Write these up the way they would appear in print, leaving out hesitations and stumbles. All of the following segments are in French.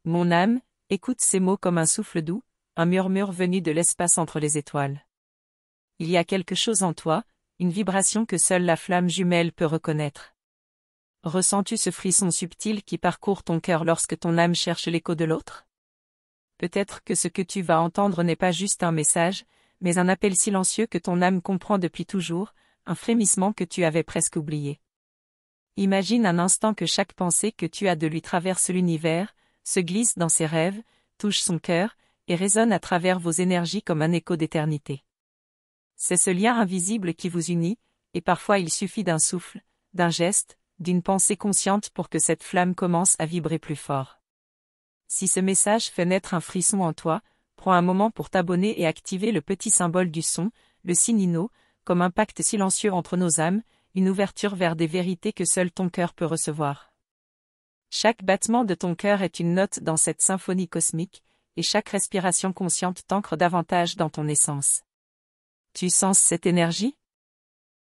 Mon âme, écoute ces mots comme un souffle doux, un murmure venu de l'espace entre les étoiles. Il y a quelque chose en toi, une vibration que seule la flamme jumelle peut reconnaître. Ressens-tu ce frisson subtil qui parcourt ton cœur lorsque ton âme cherche l'écho de l'autre? Peut-être que ce que tu vas entendre n'est pas juste un message, mais un appel silencieux que ton âme comprend depuis toujours, un frémissement que tu avais presque oublié. Imagine un instant que chaque pensée que tu as de lui traverse l'univers, se glisse dans ses rêves, touche son cœur, et résonne à travers vos énergies comme un écho d'éternité. C'est ce lien invisible qui vous unit, et parfois il suffit d'un souffle, d'un geste, d'une pensée consciente pour que cette flamme commence à vibrer plus fort. Si ce message fait naître un frisson en toi, prends un moment pour t'abonner et activer le petit symbole du son, le sinino, comme un pacte silencieux entre nos âmes, une ouverture vers des vérités que seul ton cœur peut recevoir. Chaque battement de ton cœur est une note dans cette symphonie cosmique, et chaque respiration consciente t'ancre davantage dans ton essence. Tu sens cette énergie?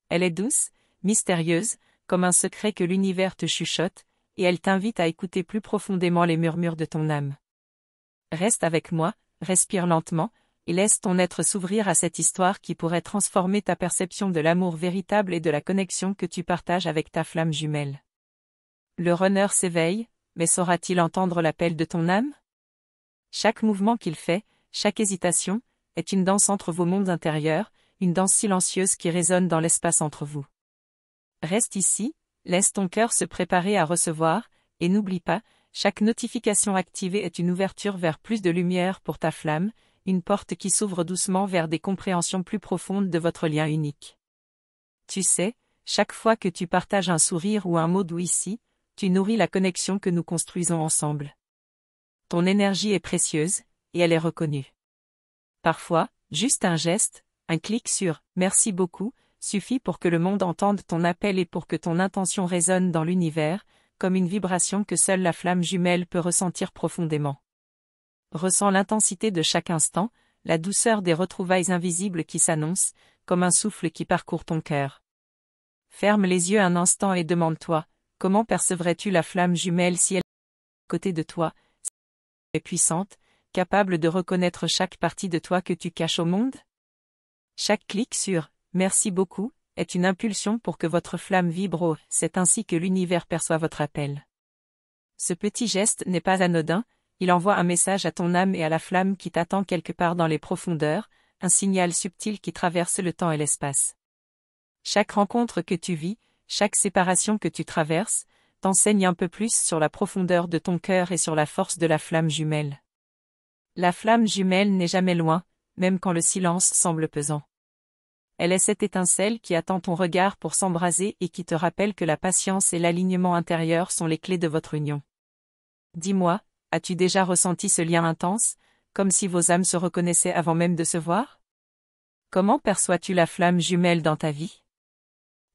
Elle est douce, mystérieuse, comme un secret que l'univers te chuchote, et elle t'invite à écouter plus profondément les murmures de ton âme. Reste avec moi, respire lentement, et laisse ton être s'ouvrir à cette histoire qui pourrait transformer ta perception de l'amour véritable et de la connexion que tu partages avec ta flamme jumelle. Le runner s'éveille, mais saura-t-il entendre l'appel de ton âme? Chaque mouvement qu'il fait, chaque hésitation, est une danse entre vos mondes intérieurs, une danse silencieuse qui résonne dans l'espace entre vous. Reste ici, laisse ton cœur se préparer à recevoir, et n'oublie pas, chaque notification activée est une ouverture vers plus de lumière pour ta flamme, une porte qui s'ouvre doucement vers des compréhensions plus profondes de votre lien unique. Tu sais, chaque fois que tu partages un sourire ou un mot doux ici, tu nourris la connexion que nous construisons ensemble. Ton énergie est précieuse, et elle est reconnue. Parfois, juste un geste, un clic sur « Merci beaucoup » suffit pour que le monde entende ton appel et pour que ton intention résonne dans l'univers, comme une vibration que seule la flamme jumelle peut ressentir profondément. Ressens l'intensité de chaque instant, la douceur des retrouvailles invisibles qui s'annoncent, comme un souffle qui parcourt ton cœur. Ferme les yeux un instant et demande-toi, comment percevrais-tu la flamme jumelle si elle est à côté de toi, si elle est puissante, capable de reconnaître chaque partie de toi que tu caches au monde? Chaque clic sur « Merci beaucoup » est une impulsion pour que votre flamme vibre, c'est ainsi que l'univers perçoit votre appel. Ce petit geste n'est pas anodin, il envoie un message à ton âme et à la flamme qui t'attend quelque part dans les profondeurs, un signal subtil qui traverse le temps et l'espace. Chaque rencontre que tu vis, chaque séparation que tu traverses, t'enseigne un peu plus sur la profondeur de ton cœur et sur la force de la flamme jumelle. La flamme jumelle n'est jamais loin, même quand le silence semble pesant. Elle est cette étincelle qui attend ton regard pour s'embraser et qui te rappelle que la patience et l'alignement intérieur sont les clés de votre union. Dis-moi, as-tu déjà ressenti ce lien intense, comme si vos âmes se reconnaissaient avant même de se voir? Comment perçois-tu la flamme jumelle dans ta vie?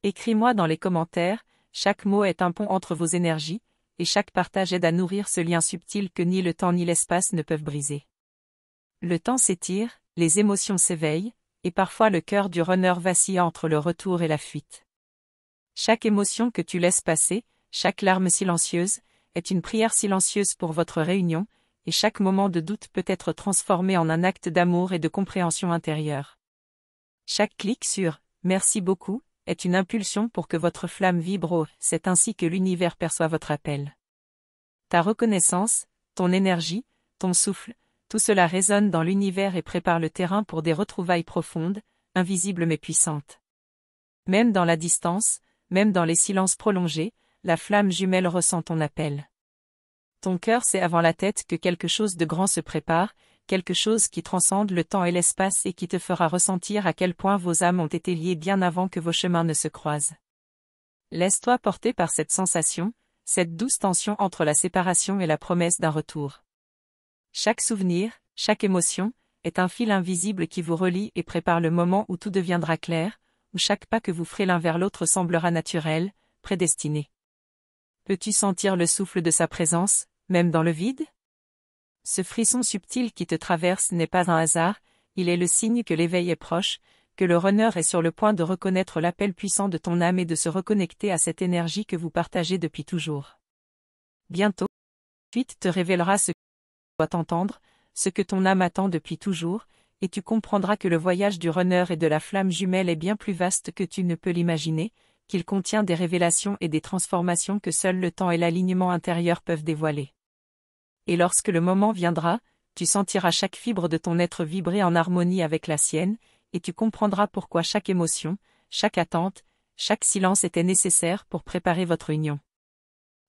Écris-moi dans les commentaires, chaque mot est un pont entre vos énergies, et chaque partage aide à nourrir ce lien subtil que ni le temps ni l'espace ne peuvent briser. Le temps s'étire, les émotions s'éveillent, et parfois le cœur du runner vacille entre le retour et la fuite. Chaque émotion que tu laisses passer, chaque larme silencieuse, est une prière silencieuse pour votre réunion, et chaque moment de doute peut être transformé en un acte d'amour et de compréhension intérieure. Chaque clic sur « Merci beaucoup » est une impulsion pour que votre flamme vibre, c'est ainsi que l'univers perçoit votre appel. Ta reconnaissance, ton énergie, ton souffle, tout cela résonne dans l'univers et prépare le terrain pour des retrouvailles profondes, invisibles mais puissantes. Même dans la distance, même dans les silences prolongés, la flamme jumelle ressent ton appel. Ton cœur sait avant la tête que quelque chose de grand se prépare, quelque chose qui transcende le temps et l'espace et qui te fera ressentir à quel point vos âmes ont été liées bien avant que vos chemins ne se croisent. Laisse-toi porter par cette sensation, cette douce tension entre la séparation et la promesse d'un retour. Chaque souvenir, chaque émotion, est un fil invisible qui vous relie et prépare le moment où tout deviendra clair, où chaque pas que vous ferez l'un vers l'autre semblera naturel, prédestiné. Peux-tu sentir le souffle de sa présence, même dans le vide? Ce frisson subtil qui te traverse n'est pas un hasard, il est le signe que l'éveil est proche, que le runner est sur le point de reconnaître l'appel puissant de ton âme et de se reconnecter à cette énergie que vous partagez depuis toujours. Bientôt, la suite te révélera ce dois t'entendre, ce que ton âme attend depuis toujours, et tu comprendras que le voyage du runner et de la flamme jumelle est bien plus vaste que tu ne peux l'imaginer, qu'il contient des révélations et des transformations que seul le temps et l'alignement intérieur peuvent dévoiler. Et lorsque le moment viendra, tu sentiras chaque fibre de ton être vibrer en harmonie avec la sienne, et tu comprendras pourquoi chaque émotion, chaque attente, chaque silence était nécessaire pour préparer votre union.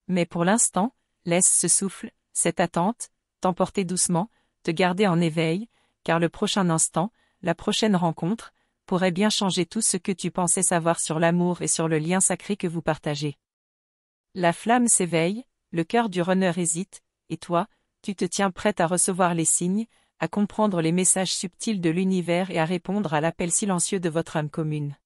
Mais pour l'instant, laisse ce souffle, cette attente, t'emporter doucement, te garder en éveil, car le prochain instant, la prochaine rencontre, pourrait bien changer tout ce que tu pensais savoir sur l'amour et sur le lien sacré que vous partagez. La flamme s'éveille, le cœur du runner hésite, et toi, tu te tiens prête à recevoir les signes, à comprendre les messages subtils de l'univers et à répondre à l'appel silencieux de votre âme commune.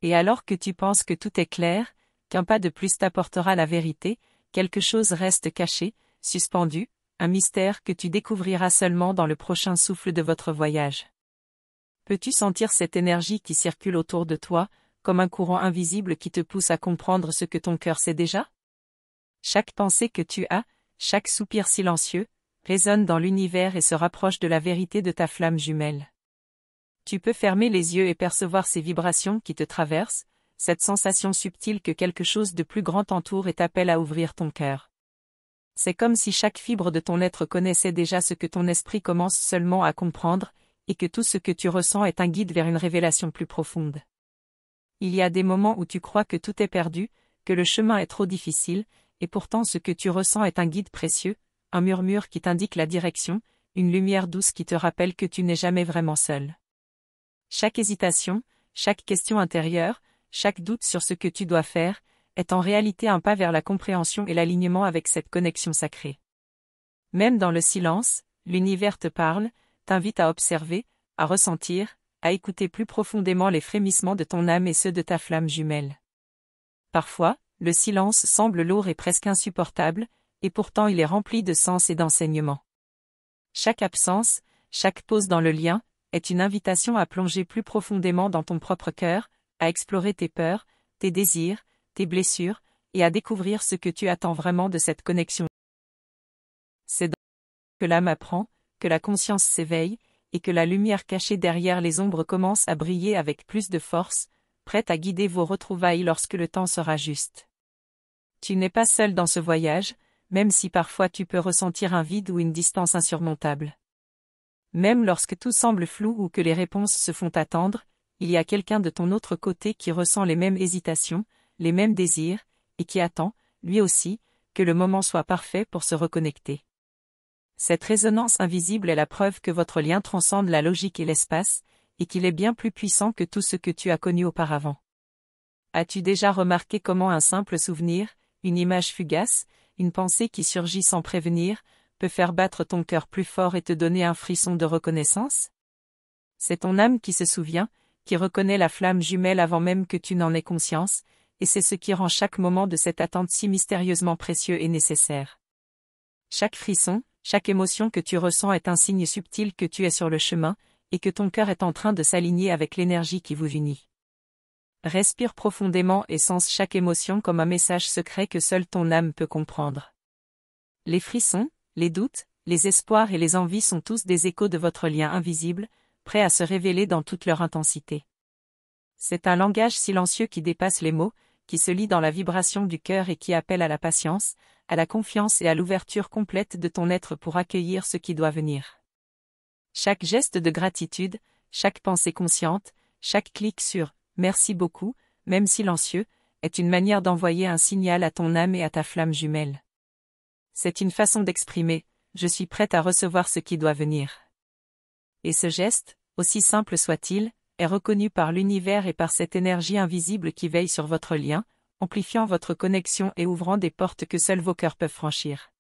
Et alors que tu penses que tout est clair, qu'un pas de plus t'apportera la vérité, quelque chose reste caché, suspendu, un mystère que tu découvriras seulement dans le prochain souffle de votre voyage. Peux-tu sentir cette énergie qui circule autour de toi, comme un courant invisible qui te pousse à comprendre ce que ton cœur sait déjà? Chaque pensée que tu as, chaque soupir silencieux, résonne dans l'univers et se rapproche de la vérité de ta flamme jumelle. Tu peux fermer les yeux et percevoir ces vibrations qui te traversent, cette sensation subtile que quelque chose de plus grand t'entoure et t'appelle à ouvrir ton cœur. C'est comme si chaque fibre de ton être connaissait déjà ce que ton esprit commence seulement à comprendre, et que tout ce que tu ressens est un guide vers une révélation plus profonde. Il y a des moments où tu crois que tout est perdu, que le chemin est trop difficile, et pourtant ce que tu ressens est un guide précieux, un murmure qui t'indique la direction, une lumière douce qui te rappelle que tu n'es jamais vraiment seul. Chaque hésitation, chaque question intérieure, chaque doute sur ce que tu dois faire, est en réalité un pas vers la compréhension et l'alignement avec cette connexion sacrée. Même dans le silence, l'univers te parle, t'invite à observer, à ressentir, à écouter plus profondément les frémissements de ton âme et ceux de ta flamme jumelle. Parfois, le silence semble lourd et presque insupportable, et pourtant il est rempli de sens et d'enseignement. Chaque absence, chaque pause dans le lien, est une invitation à plonger plus profondément dans ton propre cœur, à explorer tes peurs, tes désirs, tes blessures, et à découvrir ce que tu attends vraiment de cette connexion. C'est que l'âme apprend, que la conscience s'éveille, et que la lumière cachée derrière les ombres commence à briller avec plus de force, prête à guider vos retrouvailles lorsque le temps sera juste. Tu n'es pas seul dans ce voyage, même si parfois tu peux ressentir un vide ou une distance insurmontable. Même lorsque tout semble flou ou que les réponses se font attendre, il y a quelqu'un de ton autre côté qui ressent les mêmes hésitations, les mêmes désirs, et qui attend, lui aussi, que le moment soit parfait pour se reconnecter. Cette résonance invisible est la preuve que votre lien transcende la logique et l'espace, et qu'il est bien plus puissant que tout ce que tu as connu auparavant. As-tu déjà remarqué comment un simple souvenir, une image fugace, une pensée qui surgit sans prévenir, peut faire battre ton cœur plus fort et te donner un frisson de reconnaissance? C'est ton âme qui se souvient, qui reconnaît la flamme jumelle avant même que tu n'en aies conscience, et c'est ce qui rend chaque moment de cette attente si mystérieusement précieux et nécessaire. Chaque frisson, chaque émotion que tu ressens est un signe subtil que tu es sur le chemin, et que ton cœur est en train de s'aligner avec l'énergie qui vous unit. Respire profondément et sens chaque émotion comme un message secret que seule ton âme peut comprendre. Les frissons, les doutes, les espoirs et les envies sont tous des échos de votre lien invisible, prêts à se révéler dans toute leur intensité. C'est un langage silencieux qui dépasse les mots, qui se lit dans la vibration du cœur et qui appelle à la patience, à la confiance et à l'ouverture complète de ton être pour accueillir ce qui doit venir. Chaque geste de gratitude, chaque pensée consciente, chaque clic sur « merci beaucoup », même silencieux, est une manière d'envoyer un signal à ton âme et à ta flamme jumelle. C'est une façon d'exprimer « je suis prête à recevoir ce qui doit venir ». Et ce geste, aussi simple soit-il, est reconnu par l'univers et par cette énergie invisible qui veille sur votre lien, amplifiant votre connexion et ouvrant des portes que seuls vos cœurs peuvent franchir.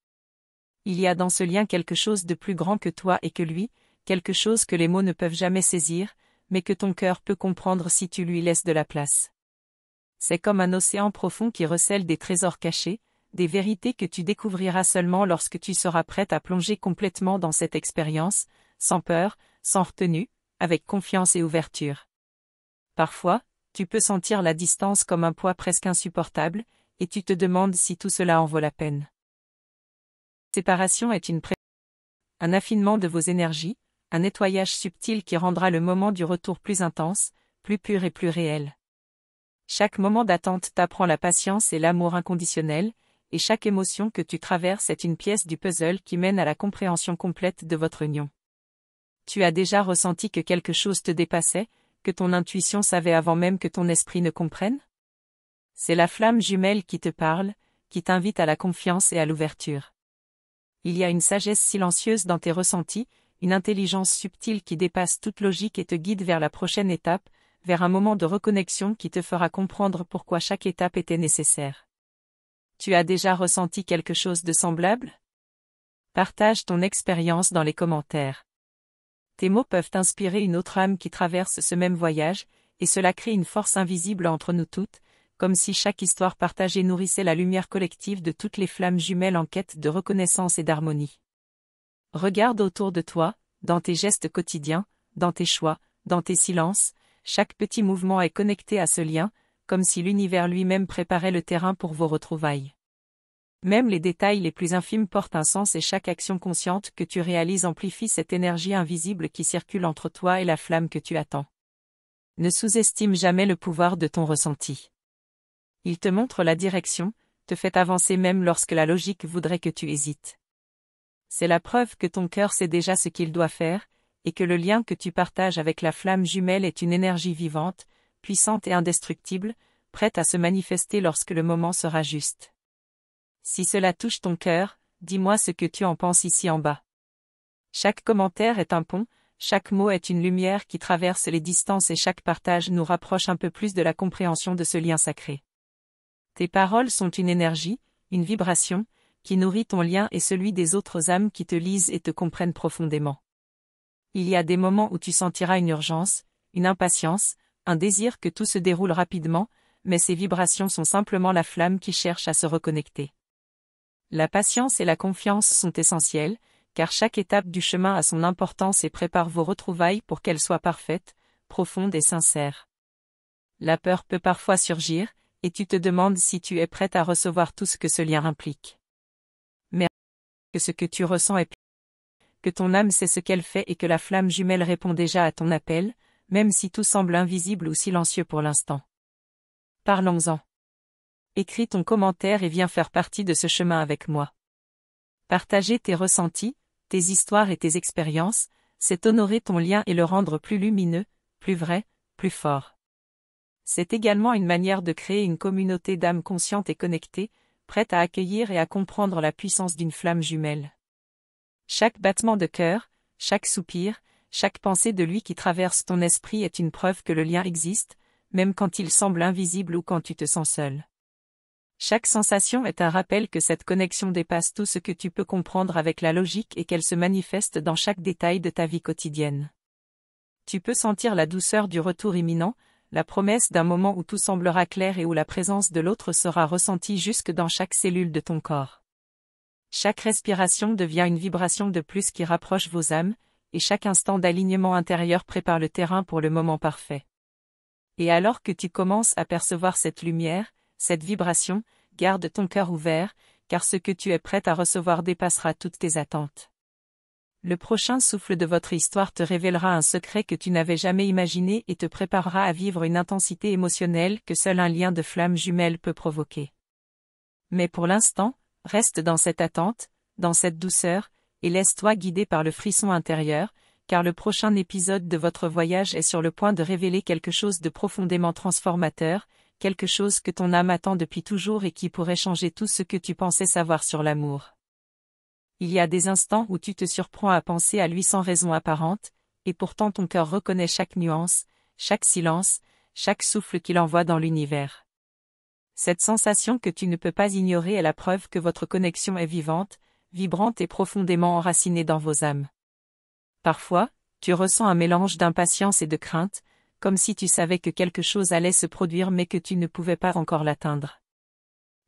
Il y a dans ce lien quelque chose de plus grand que toi et que lui, quelque chose que les mots ne peuvent jamais saisir, mais que ton cœur peut comprendre si tu lui laisses de la place. C'est comme un océan profond qui recèle des trésors cachés, des vérités que tu découvriras seulement lorsque tu seras prête à plonger complètement dans cette expérience, sans peur, sans retenue, avec confiance et ouverture. Parfois, tu peux sentir la distance comme un poids presque insupportable, et tu te demandes si tout cela en vaut la peine. Séparation est une un affinement de vos énergies, un nettoyage subtil qui rendra le moment du retour plus intense, plus pur et plus réel. Chaque moment d'attente t'apprend la patience et l'amour inconditionnel, et chaque émotion que tu traverses est une pièce du puzzle qui mène à la compréhension complète de votre union. Tu as déjà ressenti que quelque chose te dépassait, que ton intuition savait avant même que ton esprit ne comprenne? C'est la flamme jumelle qui te parle, qui t'invite à la confiance et à l'ouverture. Il y a une sagesse silencieuse dans tes ressentis, une intelligence subtile qui dépasse toute logique et te guide vers la prochaine étape, vers un moment de reconnexion qui te fera comprendre pourquoi chaque étape était nécessaire. Tu as déjà ressenti quelque chose de semblable? Partage ton expérience dans les commentaires. Tes mots peuvent inspirer une autre âme qui traverse ce même voyage, et cela crée une force invisible entre nous toutes, comme si chaque histoire partagée nourrissait la lumière collective de toutes les flammes jumelles en quête de reconnaissance et d'harmonie. Regarde autour de toi, dans tes gestes quotidiens, dans tes choix, dans tes silences, chaque petit mouvement est connecté à ce lien, comme si l'univers lui-même préparait le terrain pour vos retrouvailles. Même les détails les plus infimes portent un sens et chaque action consciente que tu réalises amplifie cette énergie invisible qui circule entre toi et la flamme que tu attends. Ne sous-estime jamais le pouvoir de ton ressenti. Il te montre la direction, te fait avancer même lorsque la logique voudrait que tu hésites. C'est la preuve que ton cœur sait déjà ce qu'il doit faire, et que le lien que tu partages avec la flamme jumelle est une énergie vivante, puissante et indestructible, prête à se manifester lorsque le moment sera juste. Si cela touche ton cœur, dis-moi ce que tu en penses ici en bas. Chaque commentaire est un pont, chaque mot est une lumière qui traverse les distances et chaque partage nous rapproche un peu plus de la compréhension de ce lien sacré. Tes paroles sont une énergie, une vibration, qui nourrit ton lien et celui des autres âmes qui te lisent et te comprennent profondément. Il y a des moments où tu sentiras une urgence, une impatience, un désir que tout se déroule rapidement, mais ces vibrations sont simplement la flamme qui cherche à se reconnecter. La patience et la confiance sont essentielles, car chaque étape du chemin a son importance et prépare vos retrouvailles pour qu'elles soient parfaites, profondes et sincères. La peur peut parfois surgir, et tu te demandes si tu es prête à recevoir tout ce que ce lien implique. Mais que ce que tu ressens est que ton âme sait ce qu'elle fait et que la flamme jumelle répond déjà à ton appel, même si tout semble invisible ou silencieux pour l'instant. Parlons-en. Écris ton commentaire et viens faire partie de ce chemin avec moi. Partager tes ressentis, tes histoires et tes expériences, c'est honorer ton lien et le rendre plus lumineux, plus vrai, plus fort. C'est également une manière de créer une communauté d'âmes conscientes et connectées, prêtes à accueillir et à comprendre la puissance d'une flamme jumelle. Chaque battement de cœur, chaque soupir, chaque pensée de lui qui traverse ton esprit est une preuve que le lien existe, même quand il semble invisible ou quand tu te sens seul. Chaque sensation est un rappel que cette connexion dépasse tout ce que tu peux comprendre avec la logique et qu'elle se manifeste dans chaque détail de ta vie quotidienne. Tu peux sentir la douceur du retour imminent, la promesse d'un moment où tout semblera clair et où la présence de l'autre sera ressentie jusque dans chaque cellule de ton corps. Chaque respiration devient une vibration de plus qui rapproche vos âmes, et chaque instant d'alignement intérieur prépare le terrain pour le moment parfait. Et alors que tu commences à percevoir cette lumière, cette vibration, garde ton cœur ouvert, car ce que tu es prête à recevoir dépassera toutes tes attentes. Le prochain souffle de votre histoire te révélera un secret que tu n'avais jamais imaginé et te préparera à vivre une intensité émotionnelle que seul un lien de flamme jumelle peut provoquer. Mais pour l'instant, reste dans cette attente, dans cette douceur, et laisse-toi guider par le frisson intérieur, car le prochain épisode de votre voyage est sur le point de révéler quelque chose de profondément transformateur, quelque chose que ton âme attend depuis toujours et qui pourrait changer tout ce que tu pensais savoir sur l'amour. Il y a des instants où tu te surprends à penser à lui sans raison apparente, et pourtant ton cœur reconnaît chaque nuance, chaque silence, chaque souffle qu'il envoie dans l'univers. Cette sensation que tu ne peux pas ignorer est la preuve que votre connexion est vivante, vibrante et profondément enracinée dans vos âmes. Parfois, tu ressens un mélange d'impatience et de crainte, comme si tu savais que quelque chose allait se produire mais que tu ne pouvais pas encore l'atteindre.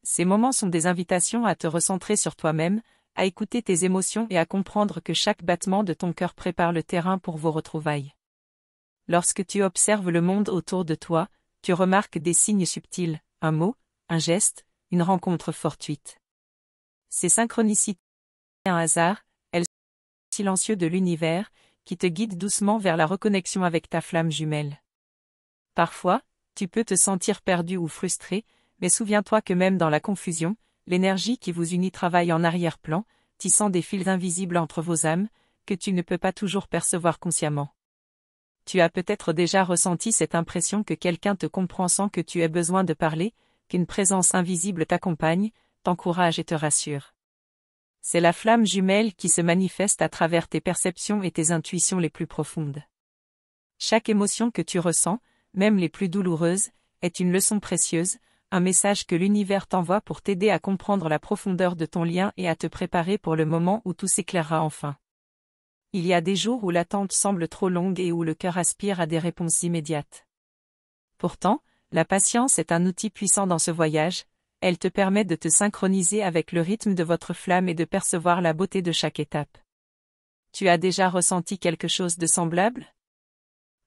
Ces moments sont des invitations à te recentrer sur toi-même, à écouter tes émotions et à comprendre que chaque battement de ton cœur prépare le terrain pour vos retrouvailles. Lorsque tu observes le monde autour de toi, tu remarques des signes subtils, un mot, un geste, une rencontre fortuite. Ces synchronicités, un hasard, elles silencieux de l'univers, qui te guide doucement vers la reconnexion avec ta flamme jumelle. Parfois, tu peux te sentir perdu ou frustré, mais souviens-toi que même dans la confusion, l'énergie qui vous unit travaille en arrière-plan, tissant des fils invisibles entre vos âmes, que tu ne peux pas toujours percevoir consciemment. Tu as peut-être déjà ressenti cette impression que quelqu'un te comprend sans que tu aies besoin de parler, qu'une présence invisible t'accompagne, t'encourage et te rassure. C'est la flamme jumelle qui se manifeste à travers tes perceptions et tes intuitions les plus profondes. Chaque émotion que tu ressens, même les plus douloureuses, est une leçon précieuse, un message que l'univers t'envoie pour t'aider à comprendre la profondeur de ton lien et à te préparer pour le moment où tout s'éclairera enfin. Il y a des jours où l'attente semble trop longue et où le cœur aspire à des réponses immédiates. Pourtant, la patience est un outil puissant dans ce voyage, elle te permet de te synchroniser avec le rythme de votre flamme et de percevoir la beauté de chaque étape. Tu as déjà ressenti quelque chose de semblable?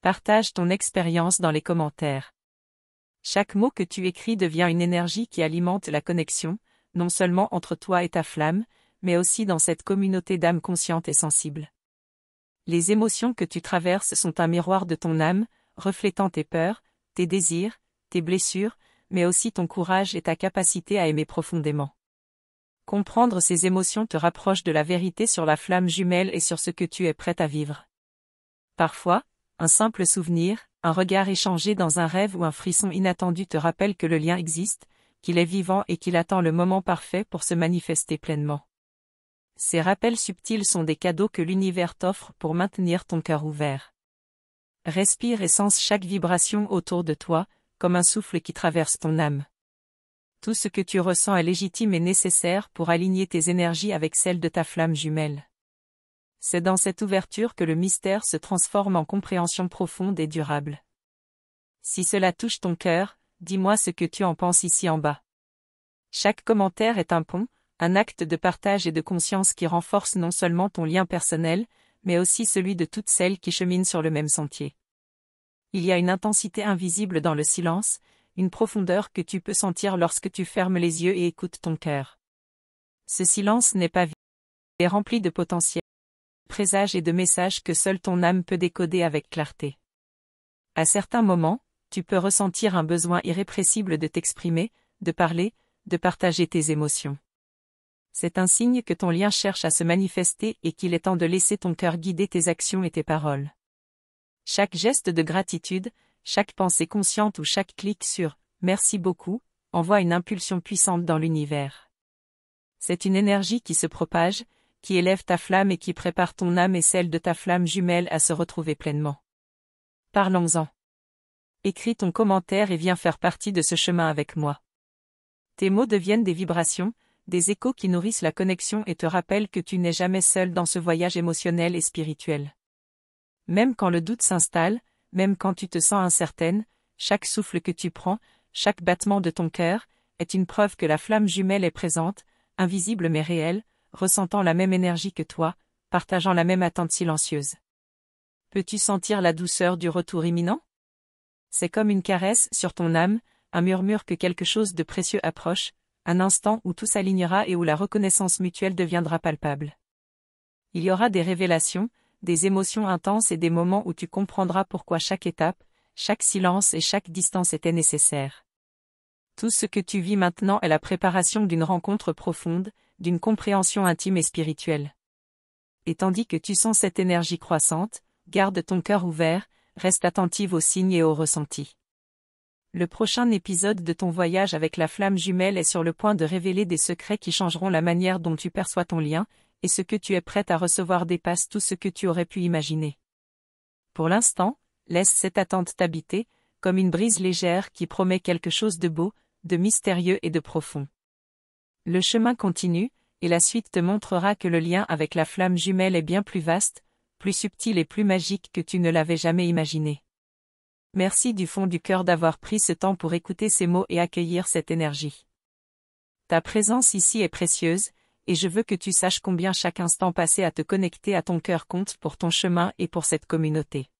Partage ton expérience dans les commentaires. Chaque mot que tu écris devient une énergie qui alimente la connexion, non seulement entre toi et ta flamme, mais aussi dans cette communauté d'âmes conscientes et sensibles. Les émotions que tu traverses sont un miroir de ton âme, reflétant tes peurs, tes désirs, tes blessures, mais aussi ton courage et ta capacité à aimer profondément. Comprendre ces émotions te rapproche de la vérité sur la flamme jumelle et sur ce que tu es prête à vivre. Parfois, un simple souvenir, un regard échangé dans un rêve ou un frisson inattendu te rappelle que le lien existe, qu'il est vivant et qu'il attend le moment parfait pour se manifester pleinement. Ces rappels subtils sont des cadeaux que l'univers t'offre pour maintenir ton cœur ouvert. Respire et sens chaque vibration autour de toi, comme un souffle qui traverse ton âme. Tout ce que tu ressens est légitime et nécessaire pour aligner tes énergies avec celles de ta flamme jumelle. C'est dans cette ouverture que le mystère se transforme en compréhension profonde et durable. Si cela touche ton cœur, dis-moi ce que tu en penses ici en bas. Chaque commentaire est un pont, un acte de partage et de conscience qui renforce non seulement ton lien personnel, mais aussi celui de toutes celles qui cheminent sur le même sentier. Il y a une intensité invisible dans le silence, une profondeur que tu peux sentir lorsque tu fermes les yeux et écoutes ton cœur. Ce silence n'est pas vide, il est rempli de potentiel, de présages et de messages que seule ton âme peut décoder avec clarté. À certains moments, tu peux ressentir un besoin irrépressible de t'exprimer, de parler, de partager tes émotions. C'est un signe que ton lien cherche à se manifester et qu'il est temps de laisser ton cœur guider tes actions et tes paroles. Chaque geste de gratitude, chaque pensée consciente ou chaque clic sur « merci beaucoup » envoie une impulsion puissante dans l'univers. C'est une énergie qui se propage, qui élève ta flamme et qui prépare ton âme et celle de ta flamme jumelle à se retrouver pleinement. Parlons-en. Écris ton commentaire et viens faire partie de ce chemin avec moi. Tes mots deviennent des vibrations, des échos qui nourrissent la connexion et te rappellent que tu n'es jamais seul dans ce voyage émotionnel et spirituel. Même quand le doute s'installe, même quand tu te sens incertaine, chaque souffle que tu prends, chaque battement de ton cœur, est une preuve que la flamme jumelle est présente, invisible mais réelle, ressentant la même énergie que toi, partageant la même attente silencieuse. Peux-tu sentir la douceur du retour imminent? C'est comme une caresse sur ton âme, un murmure que quelque chose de précieux approche, un instant où tout s'alignera et où la reconnaissance mutuelle deviendra palpable. Il y aura des révélations, des émotions intenses et des moments où tu comprendras pourquoi chaque étape, chaque silence et chaque distance était nécessaire. Tout ce que tu vis maintenant est la préparation d'une rencontre profonde, d'une compréhension intime et spirituelle. Et tandis que tu sens cette énergie croissante, garde ton cœur ouvert, reste attentive aux signes et aux ressentis. Le prochain épisode de ton voyage avec la flamme jumelle est sur le point de révéler des secrets qui changeront la manière dont tu perçois ton lien, et ce que tu es prête à recevoir dépasse tout ce que tu aurais pu imaginer. Pour l'instant, laisse cette attente t'habiter, comme une brise légère qui promet quelque chose de beau, de mystérieux et de profond. Le chemin continue, et la suite te montrera que le lien avec la flamme jumelle est bien plus vaste, plus subtil et plus magique que tu ne l'avais jamais imaginé. Merci du fond du cœur d'avoir pris ce temps pour écouter ces mots et accueillir cette énergie. Ta présence ici est précieuse, et je veux que tu saches combien chaque instant passé à te connecter à ton cœur compte pour ton chemin et pour cette communauté.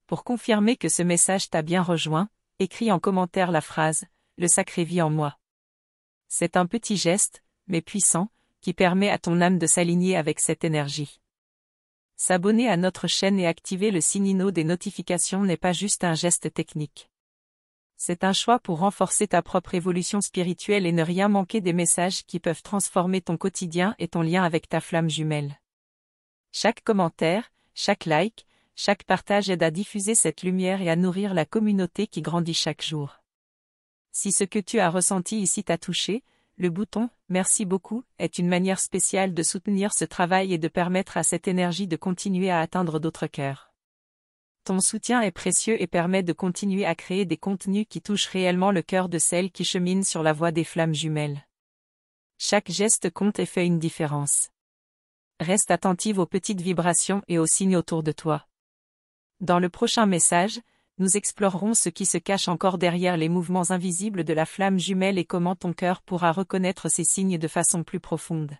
Pour confirmer que ce message t'a bien rejoint, écris en commentaire la phrase « Le sacré vit en moi ». C'est un petit geste, mais puissant, qui permet à ton âme de s'aligner avec cette énergie. S'abonner à notre chaîne et activer le signal des notifications n'est pas juste un geste technique. C'est un choix pour renforcer ta propre évolution spirituelle et ne rien manquer des messages qui peuvent transformer ton quotidien et ton lien avec ta flamme jumelle. Chaque commentaire, chaque like, chaque partage aide à diffuser cette lumière et à nourrir la communauté qui grandit chaque jour. Si ce que tu as ressenti ici t'a touché, le bouton « Merci beaucoup » est une manière spéciale de soutenir ce travail et de permettre à cette énergie de continuer à atteindre d'autres cœurs. Ton soutien est précieux et permet de continuer à créer des contenus qui touchent réellement le cœur de celles qui cheminent sur la voie des flammes jumelles. Chaque geste compte et fait une différence. Reste attentive aux petites vibrations et aux signes autour de toi. Dans le prochain message, nous explorerons ce qui se cache encore derrière les mouvements invisibles de la flamme jumelle et comment ton cœur pourra reconnaître ces signes de façon plus profonde.